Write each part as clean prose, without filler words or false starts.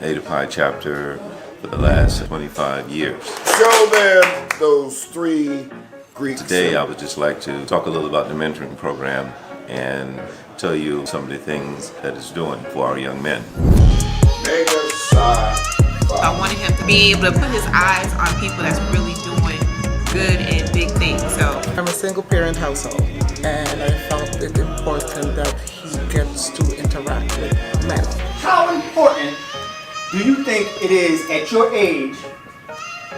Ada Pi chapter for the last 25 years. Show them those three Greek Today, I would just like to talk a little about the mentoring program and tell you some of the things that it's doing for our young men. I wanted him to be able to put his eyes on people that's really doing good and big things. So I'm a single parent household, and I felt it important that he gets to interact with men. How important do you think it is at your age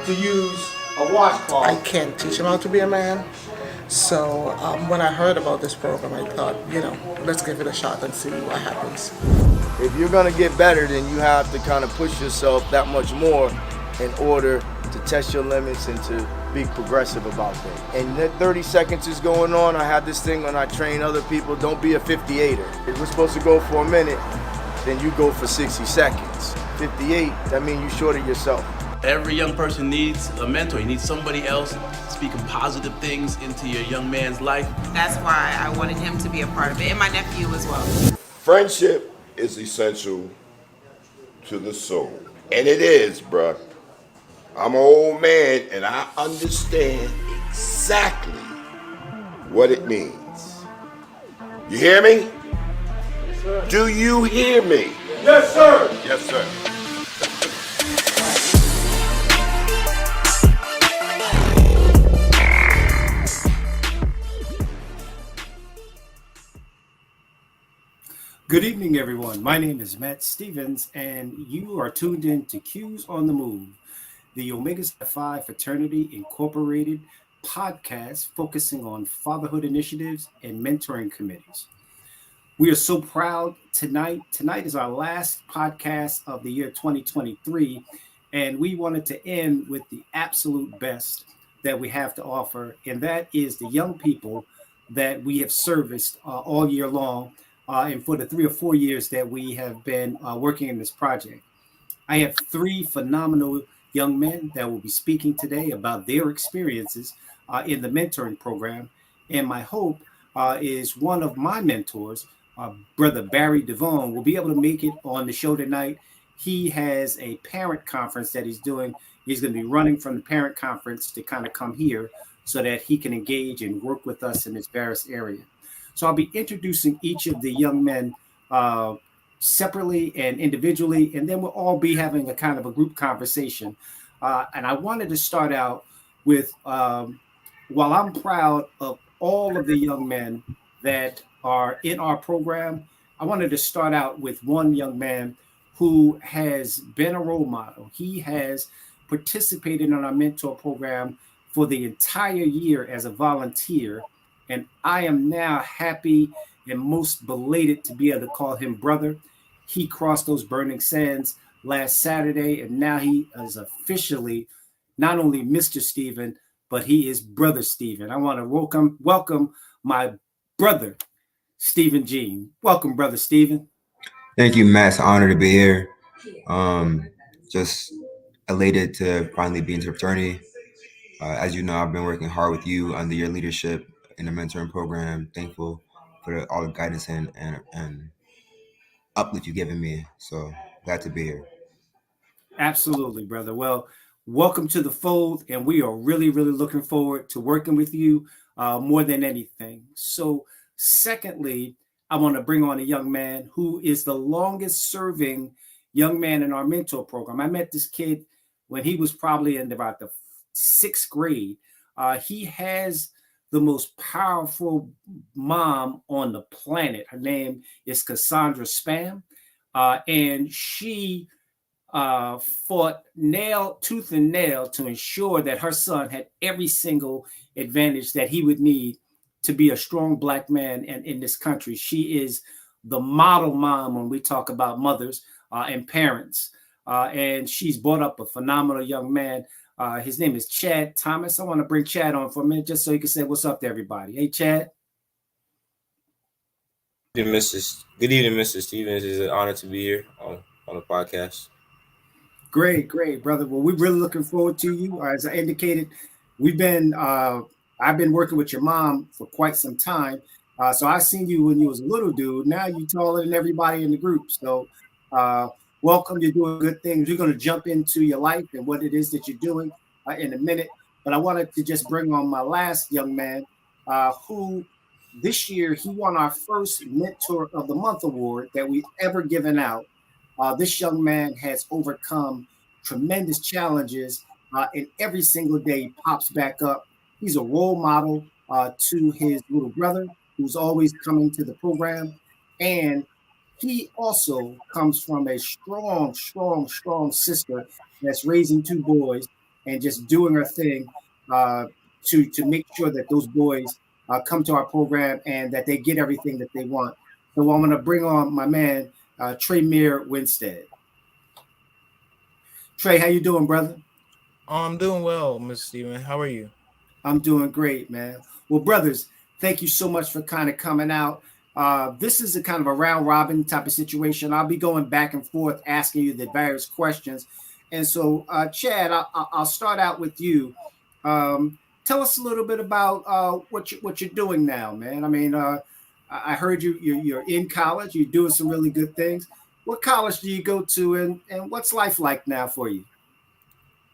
to use a washcloth? I can't teach him how to be a man. So when I heard about this program, I thought, let's give it a shot and see what happens. If you're gonna get better, then you have to kind of push yourself that much more in order to test your limits and to be progressive about things. And that 30 seconds is going on. I have this thing when I train other people, don't be a 58er. If we're supposed to go for a minute, then you go for 60 seconds. 58, that means you shorted yourself. Every young person needs a mentor. You need somebody else speaking positive things into your young man's life. that's why I wanted him to be a part of it, and my nephew as well. Friendship is essential to the soul. And it is, bruh. I'm an old man and I understand exactly what it means. You hear me? Yes, sir. Do you hear me? Yes, sir. Yes, sir. Good evening, everyone. My name is Matt Stevens, and you are tuned in to Q's on the Move, the Omega Phi Fraternity Incorporated podcast focusing on fatherhood initiatives and mentoring committees. We are so proud tonight. Tonight is our last podcast of the year 2023, and we wanted to end with the absolute best that we have to offer, and that is the young people that we have serviced all year long. And for the 3 or 4 years that we have been working in this project. I have 3 phenomenal young men that will be speaking today about their experiences in the mentoring program. And my hope is one of my mentors, Brother Barry Devone, will be able to make it on the show tonight. He has a parent conference that he's doing. He's going to be running from the parent conference to kind of come here so that he can engage and work with us in this various area. So I'll be introducing each of the young men separately and individually, and then we'll all be having a kind of a group conversation. And I wanted to start out with, while I'm proud of all of the young men that are in our program, I wanted to start out with one young man who has been a role model. He has participated in our mentor program for the entire year as a volunteer. And I am now happy and most belated to be able to call him brother. He crossed those burning sands last Saturday, and now he is officially not only Mr. Stephen, but he is Brother Stephen. I want to welcome my brother, Stephen Jean. Welcome, Brother Stephen. Thank you, Matt. It's an honor to be here. Just elated to finally be in the fraternity. As you know, I've been working hard with you under your leadership in the mentoring program. Thankful for all the guidance and uplift you've given me. So glad to be here. Absolutely, brother. Well, welcome to the fold, and we are really, really looking forward to working with you more than anything. So secondly, I want to bring on a young man who is the longest serving young man in our mentor program. I met this kid when he was probably in about the 6th grade. He has the most powerful mom on the planet. Her name is Cassandra Spam, and she fought tooth and nail to ensure that her son had every single advantage that he would need to be a strong Black man in this country. She is the model mom when we talk about mothers and parents, and she's brought up a phenomenal young man. His name is Chad Thomas. I want to bring Chad on for a minute just so he can say what's up to everybody. Hey, Chad. Good evening, Mr. Stevens. It's an honor to be here on the podcast. Great, brother. Well, we're really looking forward to you. As I indicated, I've been working with your mom for quite some time. So I seen you when you was a little dude. Now you're taller than everybody in the group. So welcome. You're doing good things. We're going to jump into your life and what it is that you're doing in a minute. But I wanted to just bring on my last young man who this year he won our first Mentor of the Month award that we've ever given out. This young man has overcome tremendous challenges, and every single day he pops back up. He's a role model to his little brother, who's always coming to the program, and he also comes from a strong sister that's raising two boys and just doing her thing to make sure that those boys come to our program and that they get everything that they want. So I'm going to bring on my man, Tre'mir Winstead. Trey, how you doing, brother? I'm doing well, Mr. Steven. How are you? I'm doing great, man. Well, brothers, thank you so much for kind of coming out. This is a kind of a round robin type of situation. I'll be going back and forth asking you the various questions. And so, Chad, I'll start out with you. Tell us a little bit about what you're doing now, man. I mean, I heard you're in college. You're doing some really good things. What college do you go to, and what's life like now for you?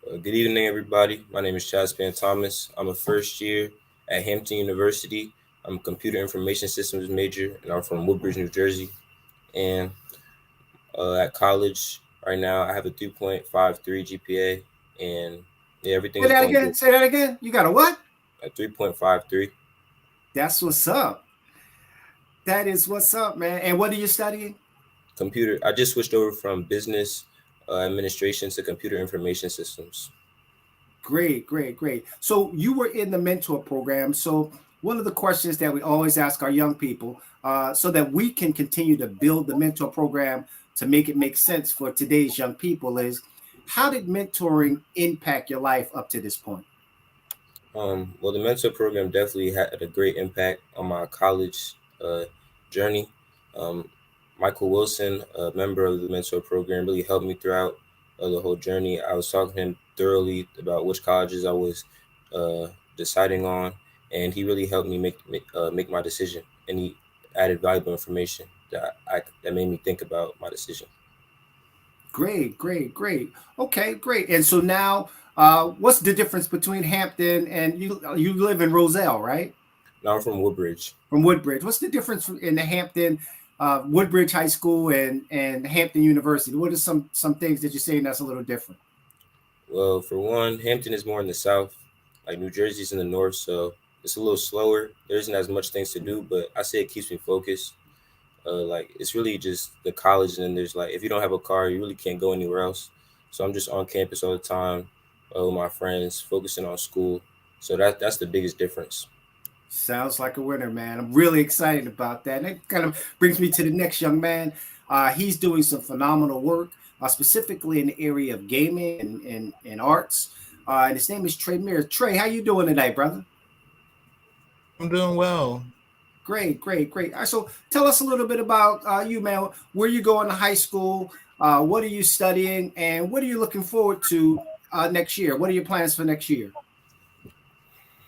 Good evening, everybody. My name is Chad Thomas. I'm a first year at Hampton University. I'm a computer information systems major, and I'm from Woodbridge, New Jersey. And at college right now, I have a 3.53 GPA, and yeah, everything. Say that again. You got a what? A 3.53. That's what's up. That is what's up, man. And what are you studying? Computer. I just switched over from business administration to computer information systems. Great. So you were in the mentor program. So one of the questions that we always ask our young people, so that we can continue to build the mentor program to make it make sense for today's young people, is how did mentoring impact your life up to this point? Well, the mentor program definitely had a great impact on my college journey. Michael Wilson, a member of the mentor program, really helped me throughout the whole journey. I was talking to him thoroughly about which colleges I was deciding on, and he really helped me make my decision. And he added valuable information that made me think about my decision. Great. Okay, great. And so now, what's the difference between Hampton and you live in Roselle, right? Now I'm from Woodbridge. From Woodbridge. What's the difference in the Hampton, Woodbridge High School and Hampton University? What are some things that you're saying that's a little different? Well, for one, Hampton is more in the south, like New Jersey's in the north, so it's a little slower. There isn't as much things to do, but I say it keeps me focused. Like it's really just the college, and then there's like if you don't have a car, you really can't go anywhere else. So I'm just on campus all the time with my friends, focusing on school. So that's the biggest difference. Sounds like a winner, man. I'm really excited about that. And it kind of brings me to the next young man. He's doing some phenomenal work, specifically in the area of gaming and arts. And his name is Tre'mir. Trey, how you doing tonight, brother? I'm doing well. Great. All right, so tell us a little bit about you, man. Where you going to high school? What are you studying? And what are you looking forward to next year? What are your plans for next year?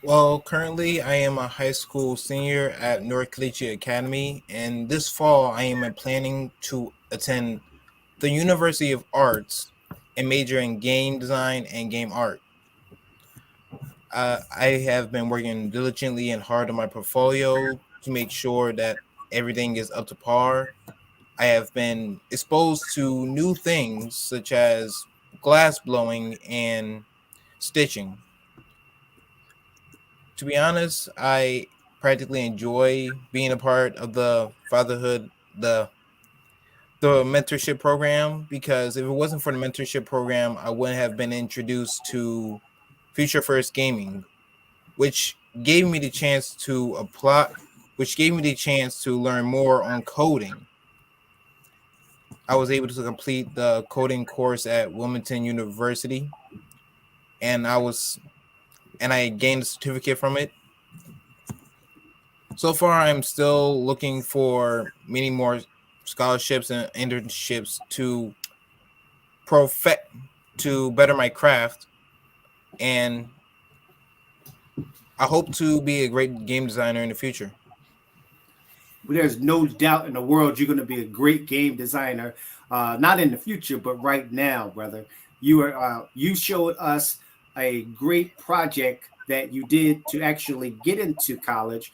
Well, currently I am a high school senior at North Collegiate Academy, and this fall I am planning to attend the University of Arts and major in game design and game art. I have been working diligently and hard on my portfolio to make sure that everything is up to par. I have been exposed to new things such as glass blowing and stitching. To be honest, I practically enjoy being a part of the fatherhood, the mentorship program, because if it wasn't for the mentorship program, I wouldn't have been introduced to Future First Gaming, which gave me the chance to learn more on coding. I was able to complete the coding course at Wilmington University, and I gained a certificate from it. So far, I'm still looking for many more scholarships and internships to better my craft, and I hope to be a great game designer in the future. There's no doubt in the world you're going to be a great game designer. not in the future, but right now, brother. You showed us a great project that you did to actually get into college.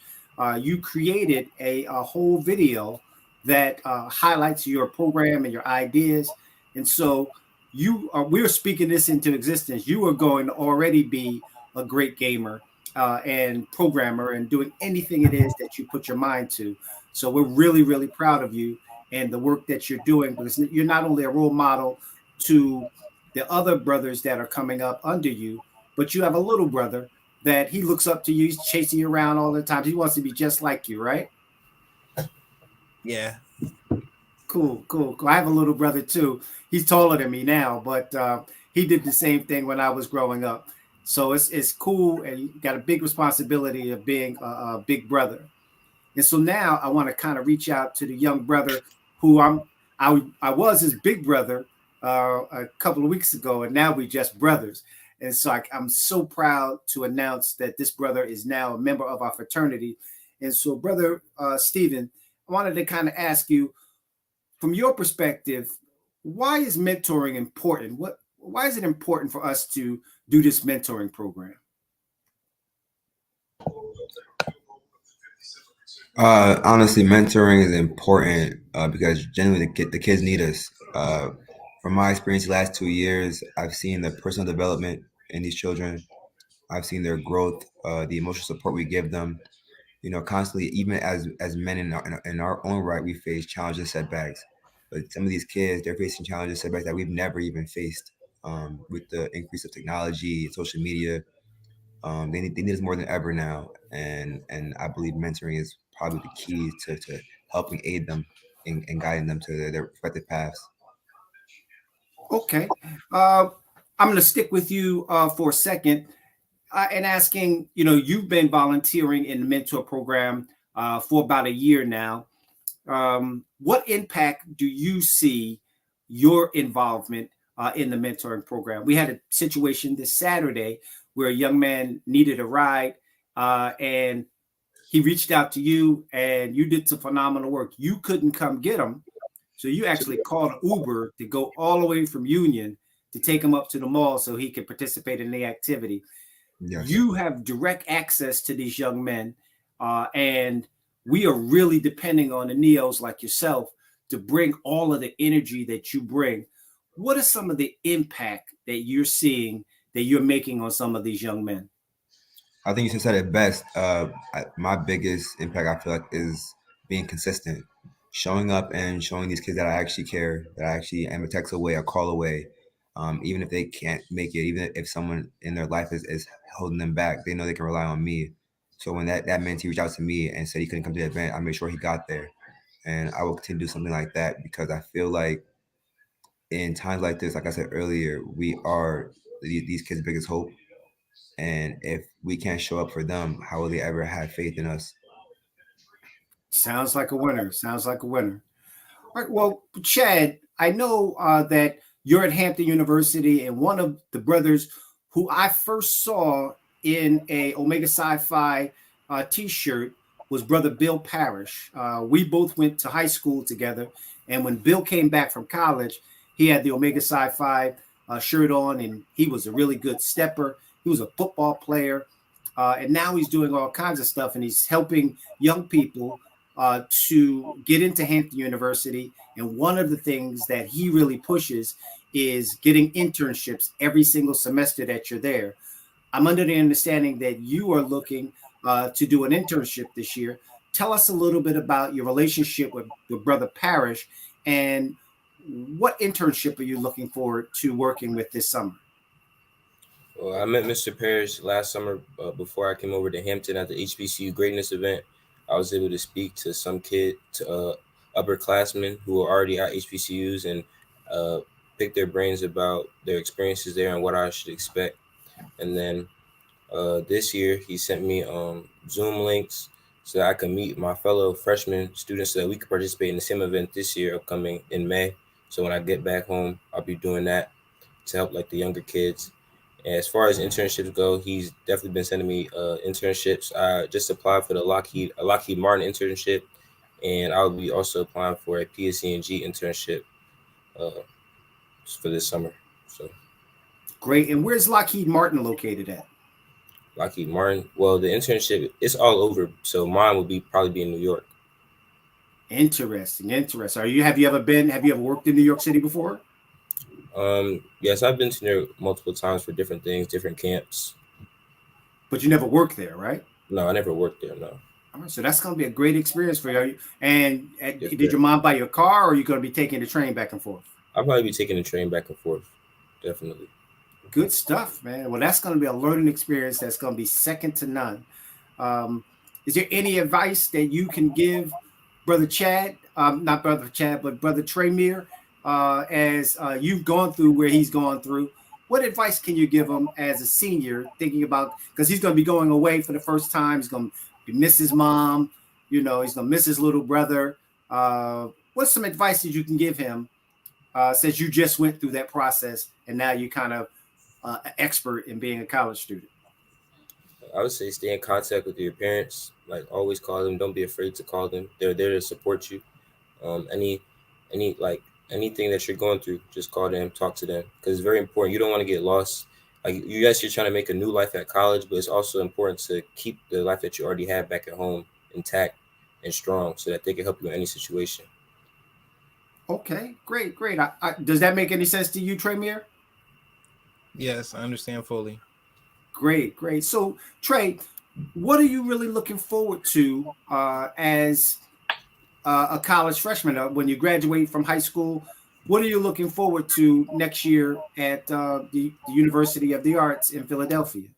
You created a whole video that highlights your program and your ideas, and so we're speaking this into existence. You are going to already be a great gamer and programmer and doing anything it is that you put your mind to. So we're really, really proud of you and the work that you're doing, because you're not only a role model to the other brothers that are coming up under you, but you have a little brother that he looks up to you. He's chasing you around all the time. He wants to be just like you, right? Yeah. Cool. I have a little brother too. He's taller than me now, but he did the same thing when I was growing up. So it's cool, and you got a big responsibility of being a big brother. And so now I want to kind of reach out to the young brother who I was his big brother a couple of weeks ago, and now we just brothers. And so I'm so proud to announce that this brother is now a member of our fraternity. And so, brother Stephen, I wanted to kind of ask you, from your perspective, why is mentoring important? Why is it important for us to do this mentoring program? Honestly, mentoring is important because generally the kids need us. From my experience, the last 2 years, I've seen the personal development in these children. I've seen their growth, the emotional support we give them. Constantly, even as men in our own right, we face challenges, setbacks. But some of these kids, they're facing challenges, setbacks that we've never even faced. With the increase of technology, social media, they need us more than ever now. And I believe mentoring is probably the key to helping aid them and guiding them to their respective paths. Okay. I'm going to stick with you for a second and asking, you've been volunteering in the mentor program for about a year now. What impact do you see your involvement in the mentoring program? We had a situation this Saturday where a young man needed a ride and he reached out to you and you did some phenomenal work. You couldn't come get him. So you actually called Uber to go all the way from Union to take him up to the mall so he could participate in the activity. Yes. You have direct access to these young men, and we are really depending on the neos like yourself to bring all of the energy that you bring. What are some of the impact that you're seeing that you're making on some of these young men? I think you said it best. My biggest impact, I feel like, is being consistent, showing up and showing these kids that I actually care, that I actually am a text away, a call away. Even if they can't make it, even if someone in their life is holding them back, they know they can rely on me. So when that mentee reached out to me and said he couldn't come to the event, I made sure he got there. And I will continue to do something like that because I feel like in times like this, like I said earlier, we are these kids' biggest hope. And if we can't show up for them, how will they ever have faith in us? Sounds like a winner. All right. Well, Chad, I know that you're at Hampton University, and one of the brothers who I first saw in a Omega Psi Phi t-shirt was Brother Bill Parrish. We both went to high school together, and when Bill came back from college, he had the Omega Psi Phi shirt on, and he was a really good stepper. He was a football player, and now he's doing all kinds of stuff, and he's helping young people to get into Hampton University. And one of the things that he really pushes is getting internships every single semester that you're there. I'm under the understanding that you are looking to do an internship this year. Tell us a little bit about your relationship with Brother Parrish, and what internship are you looking forward to working with this summer? Well, I met Mr. Parrish last summer before I came over to Hampton at the HBCU Greatness event. I was able to speak to some upperclassmen who are already at HBCUs and pick their brains about their experiences there and what I should expect. And then this year, he sent me Zoom links so that I could meet my fellow freshman students so that we could participate in the same event this year upcoming in May. So when I get back home, I'll be doing that to help the younger kids. And as far as internships go, he's definitely been sending me internships. I just applied for the Lockheed Martin internship, and I'll be also applying for a PSC&G internship for this summer. So Great. And where's Lockheed Martin located at? Lockheed Martin. Well, the internship it's all over. So mine would probably be in New York. Interesting. Interesting. Have you ever worked in New York City before? Yes, I've been to New York multiple times for different things, different camps. But you never worked there, right? No, I never worked there. No. All right, so that's going to be a great experience for you. And Yes, did sir. your mom buy you a car, or are you going to be taking the train back and forth? I'll probably be taking the train back and forth. Definitely. Good stuff, man. Well, that's going to be a learning experience that's going to be second to none. Is there any advice that you can give Brother Chad, not Brother Chad, but Brother Tre'mir, as you've gone through where he's gone through? What advice can you give him as a senior, thinking about, because he's going to be going away for the first time, he's going to miss his mom, he's going to miss his little brother. What's some advice that you can give him since you just went through that process and now you're kind of an expert in being a college student? I would say stay in contact with your parents. Like always call them. Don't be afraid to call them. They're there to support you. Anything that you're going through, just call them, talk to them, because it's very important. You don't want to get lost. Like you're trying to make a new life at college, but it's also important to keep the life that you already have back at home intact and strong, so that they can help you in any situation. Okay, great. Does that make any sense to you, Tre'mir? Yes, I understand fully. Great. So, Trey, what are you really looking forward to as a college freshman when you graduate from high school? What are you looking forward to next year at the University of the Arts in Philadelphia?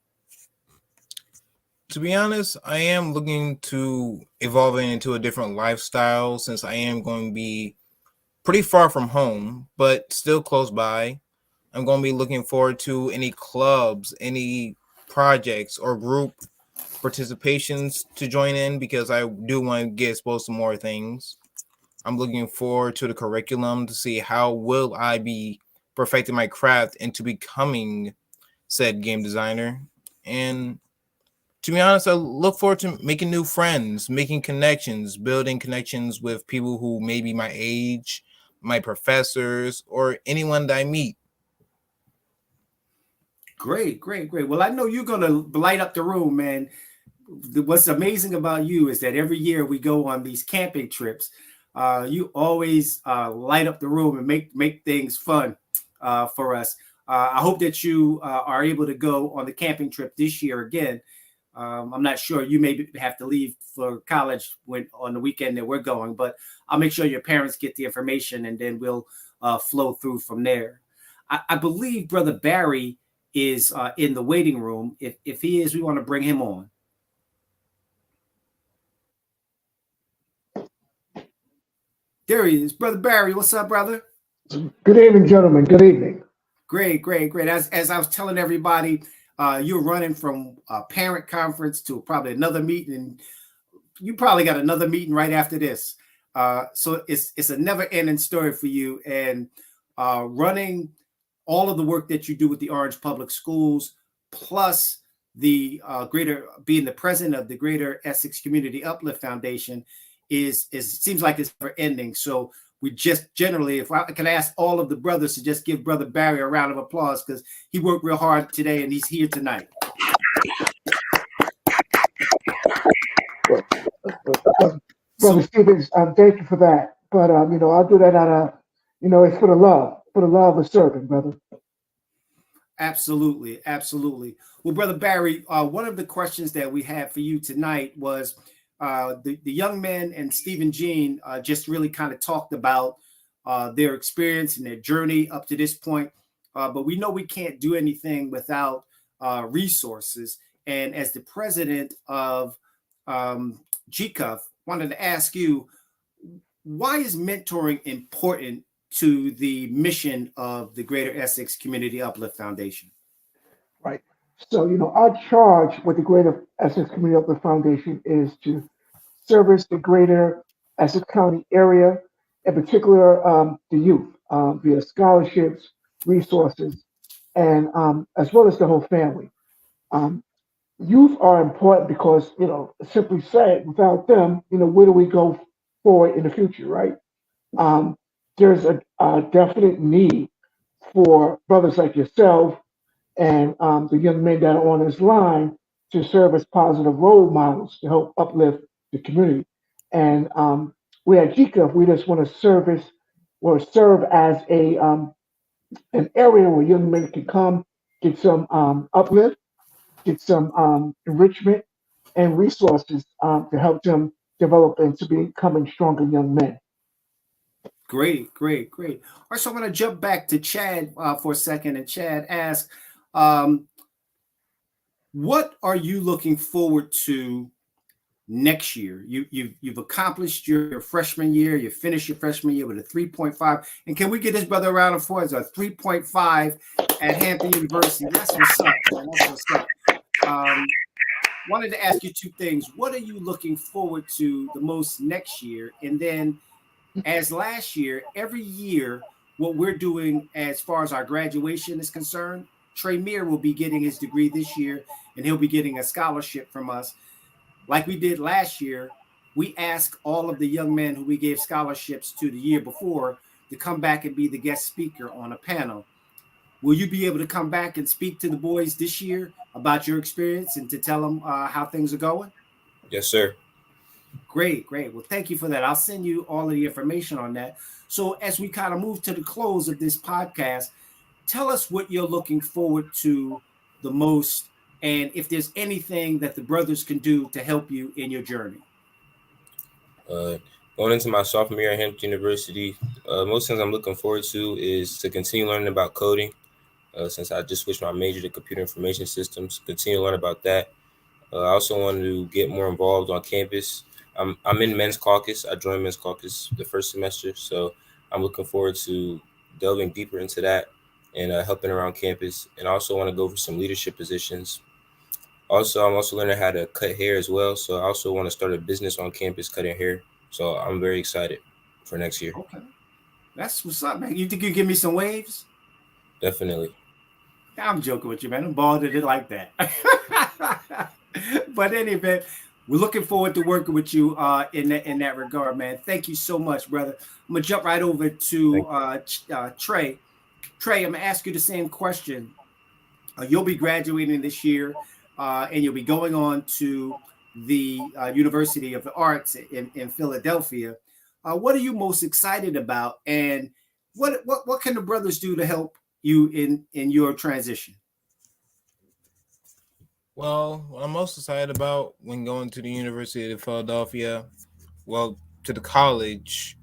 To be honest, I am looking to evolving into a different lifestyle, since I am going to be pretty far from home, but still close by. I'm going to be looking forward to any clubs, any projects or group participations to join in, because I do want to get exposed to more things. I'm looking forward to the curriculum to see how will I be perfecting my craft into becoming said game designer. And to be honest, I look forward to making new friends, making connections, building connections with people who may be my age, my professors, or anyone that I meet. Great. Well, I know you're going to light up the room, man. What's amazing about you is that every year we go on these camping trips. You always light up the room and make things fun for us. I hope that you are able to go on the camping trip this year again. I'm not sure. You may have to leave for college on the weekend that we're going, but I'll make sure your parents get the information, and then we'll flow through from there. I believe Brother Barry is in the waiting room. If he is, we want to bring him on. There he is. Brother Barry, what's up, brother? Good evening, gentlemen. Good evening. Great. As I was telling everybody, you're running from a parent conference to probably another meeting, and you probably got another meeting right after this. So it's a never-ending story for you, and running all of the work that you do with the Orange Public Schools, plus the being the president of the Greater Essex Community Uplift Foundation is seems like it's never ending. So we just generally, if I can ask all of the brothers to just give Brother Barry a round of applause, because he worked real hard today and he's here tonight. Brother Stevens, thank you for that. But I'll do that out of, it's for the love of serving, brother. Absolutely. Well, Brother Barry, one of the questions that we had for you tonight was the young men and Stephen Jean just really kind of talked about their experience and their journey up to this point. But we know we can't do anything without resources. And as the president of GCUF, wanted to ask you, why is mentoring important to the mission of the Greater Essex Community Uplift Foundation? Right. So, our charge with the Greater Essex Community Uplift Foundation is to service the Greater Essex County area, in particular the youth, via scholarships, resources, and as well as the whole family. Youth are important because, simply said, without them, where do we go forward in the future, right? there's a definite need for brothers like yourself and the young men that are on this line to serve as positive role models to help uplift the community. And we at GCUF, we just want to service or serve as an area where young men can come, get some uplift, get some enrichment and resources to help them develop into becoming stronger young men. Great, great, great. All right, so I'm going to jump back to Chad for a second, and Chad asked, um, what are you looking forward to next year? You've accomplished your freshman year. You finished your freshman year with a 3.5. And can we get this brother a round of applause? A 3.5 at Hampton University. That's what's up, man. That's what's up. Wanted to ask you two things. What are you looking forward to the most next year? And then, as last year, every year, what we're doing as far as our graduation is concerned, Tre'mir will be getting his degree this year, and he'll be getting a scholarship from us. Like we did last year, we asked all of the young men who we gave scholarships to the year before to come back and be the guest speaker on a panel. Will you be able to come back and speak to the boys this year about your experience and to tell them how things are going? Yes, sir. Great, great. Well, thank you for that. I'll send you all of the information on that. So as we kind of move to the close of this podcast, tell us what you're looking forward to the most, and if there's anything that the brothers can do to help you in your journey. Going into my sophomore year at Hampton University, most things I'm looking forward to is to continue learning about coding. Since I just switched my major to computer information systems, continue to learn about that. I also want to get more involved on campus. I'm in men's caucus. I joined men's caucus the first semester, so I'm looking forward to delving deeper into that and helping around campus. And I also want to go for some leadership positions. Also, I'm also learning how to cut hair as well, so I also want to start a business on campus cutting hair. So I'm very excited for next year. Okay, that's what's up, man. You think you give me some waves? Definitely. I'm joking with you, man. I'm bald at it like that. But anyway, we're looking forward to working with you in that regard, man. Thank you so much, brother. I'm gonna jump right over to Trey. Trey, I'm gonna ask you the same question. You'll be graduating this year, and you'll be going on to the University of the Arts in Philadelphia. What are you most excited about, and what can the brothers do to help you in your transition? Well, what I'm most excited about when going to the University of Philadelphia, well, to the College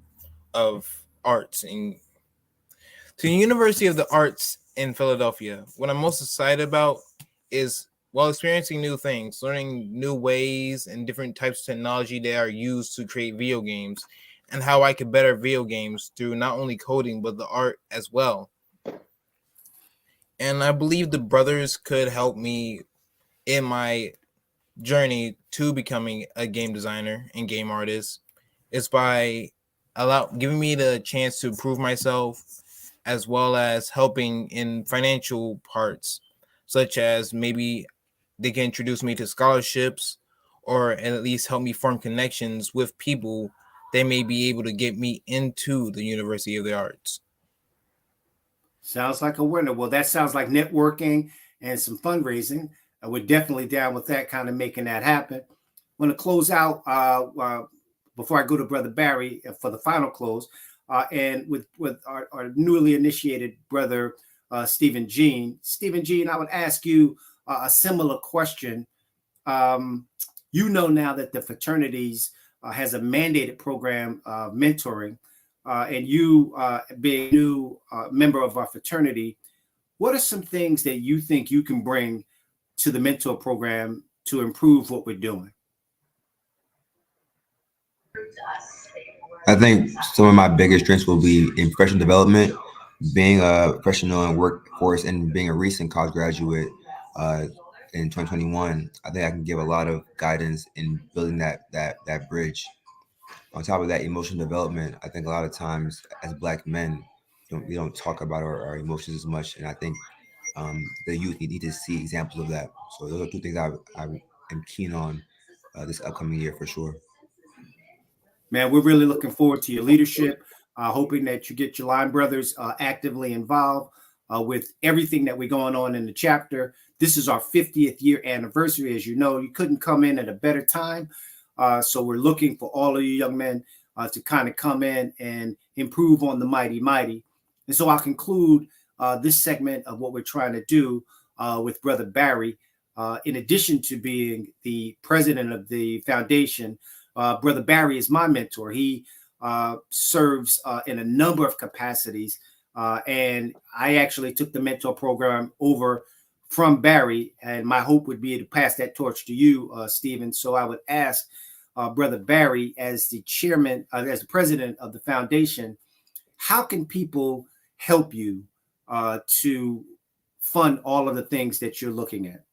of Arts and to the University of the Arts in Philadelphia, what I'm most excited about is, well, experiencing new things, learning new ways and different types of technology that are used to create video games, and how I could better video games through not only coding, but the art as well. And I believe the brothers could help me in my journey to becoming a game designer and game artist is by giving me the chance to prove myself, as well as helping in financial parts, such as maybe they can introduce me to scholarships or at least help me form connections with people that may be able to get me into the University of the Arts. Sounds like a winner. Well, that sounds like networking and some fundraising. We're definitely down with that, kind of making that happen. I'm going to close out before I go to Brother Barry for the final close, and with our newly initiated brother, Stephen Jean. Stephen Jean, I would ask you a similar question. You know now that the fraternities has a mandated program of mentoring, and you being a new member of our fraternity, what are some things that you think you can bring to the mentor program to improve what we're doing? I think some of my biggest strengths will be in professional development, being a professional in workforce, and being a recent college graduate in 2021. I think I can give a lot of guidance in building that bridge. On top of that, emotional development, I think a lot of times as Black men, we don't talk about our emotions as much, and I think the youth need to see examples of that. So those are two things I am keen on this upcoming year for sure. Man, we're really looking forward to your leadership. hoping that you get your line brothers actively involved with everything that we're going on in the chapter. This is our 50th year anniversary. As you know, you couldn't come in at a better time. So we're looking for all of you young men to kind of come in and improve on the mighty, mighty. And so I'll conclude this segment of what we're trying to do with Brother Barry. In addition to being the president of the foundation, Brother Barry is my mentor. He serves in a number of capacities. And I actually took the mentor program over from Barry. And my hope would be to pass that torch to you, Stephen. So I would ask Brother Barry, as the chairman, as the president of the foundation, how can people help you to fund all of the things that you're looking at?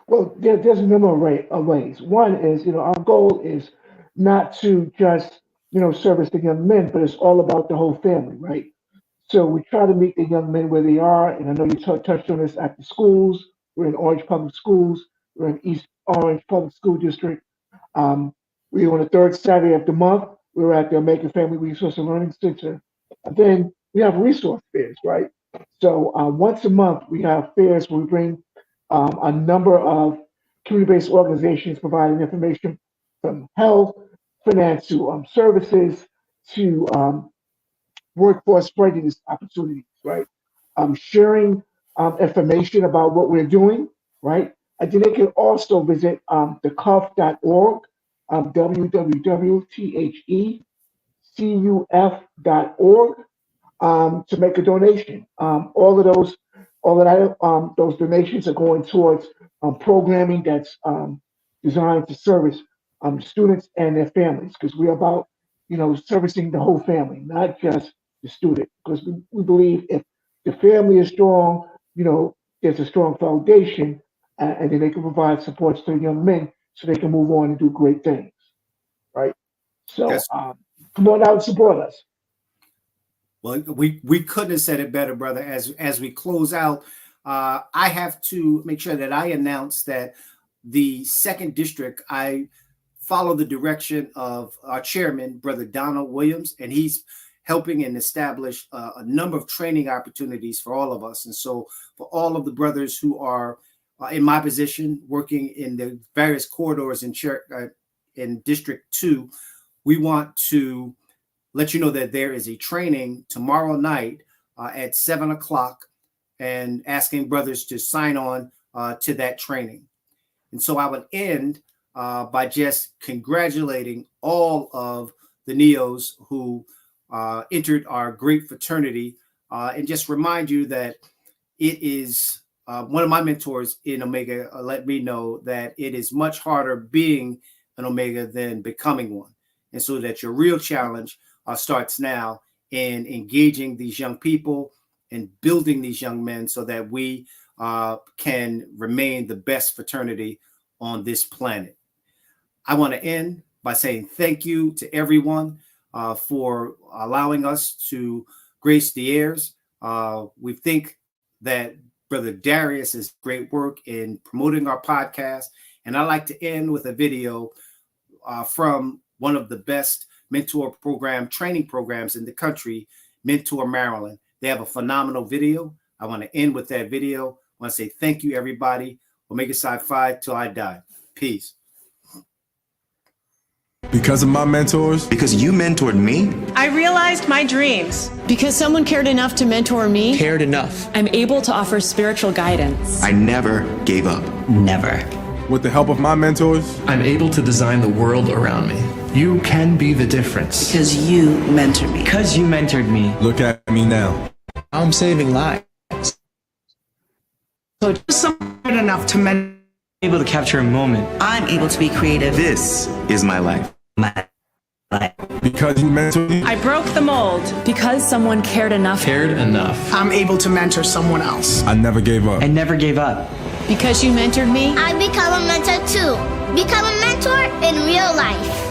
Well, there's a number of ways. One is, our goal is not to just, service the young men, but it's all about the whole family, right? So we try to meet the young men where they are. And I know you touched on this at the schools. We're in Orange Public Schools. We're in East Orange Public School District. We're on the third Saturday of the month. We're at the Omega Family Resource and Learning Center. And then we have resource fairs, right? So once a month, we have fairs where we bring a number of community-based organizations providing information from health, financial services, to workforce readiness opportunities, right? Sharing information about what we're doing, right? And then they can also visit thecuf.org, www.thecuf.org, to make a donation. All of those donations are going towards programming that's designed to service students and their families, because we're about servicing the whole family, not just the student. Because we believe if the family is strong, there's a strong foundation, and then they can provide supports to the young men so they can move on and do great things, right? So come on out and support us. Well, we couldn't have said it better, brother. As we close out, I have to make sure that I announce that the 2nd District, I follow the direction of our chairman, Brother Donald Williams, and he's helping and establish a number of training opportunities for all of us. And so for all of the brothers who are in my position, working in the various corridors in District 2, we want to let you know that there is a training tomorrow night at 7 o'clock, and asking brothers to sign on to that training. And so I would end by just congratulating all of the NEOs who entered our great fraternity, and just remind you that it is one of my mentors in Omega let me know that it is much harder being an Omega than becoming one. And so that your real challenge starts now in engaging these young people and building these young men so that we can remain the best fraternity on this planet. I want to end by saying thank you to everyone for allowing us to grace the airs. We think that Brother Darius is great work in promoting our podcast. And I'd like to end with a video from one of the best mentor program training programs in the country, Mentor Maryland. They have a phenomenal video. I want to end with that video. I want to say thank you, everybody. Omega Psi Phi till I die. Peace. Because of my mentors. Because you mentored me. I realized my dreams. Because someone cared enough to mentor me. Cared enough. I'm able to offer spiritual guidance. I never gave up. Never. With the help of my mentors, I'm able to design the world around me. You can be the difference. Because you mentored me. Because you mentored me. Look at me now. I'm saving lives. So just someone enough to mentor. Able to capture a moment. I'm able to be creative. This is my life. My life. Because you mentored me. I broke the mold. Because someone cared enough. Cared enough. I'm able to mentor someone else. I never gave up. I never gave up. Because you mentored me. I become a mentor too. Become a mentor in real life.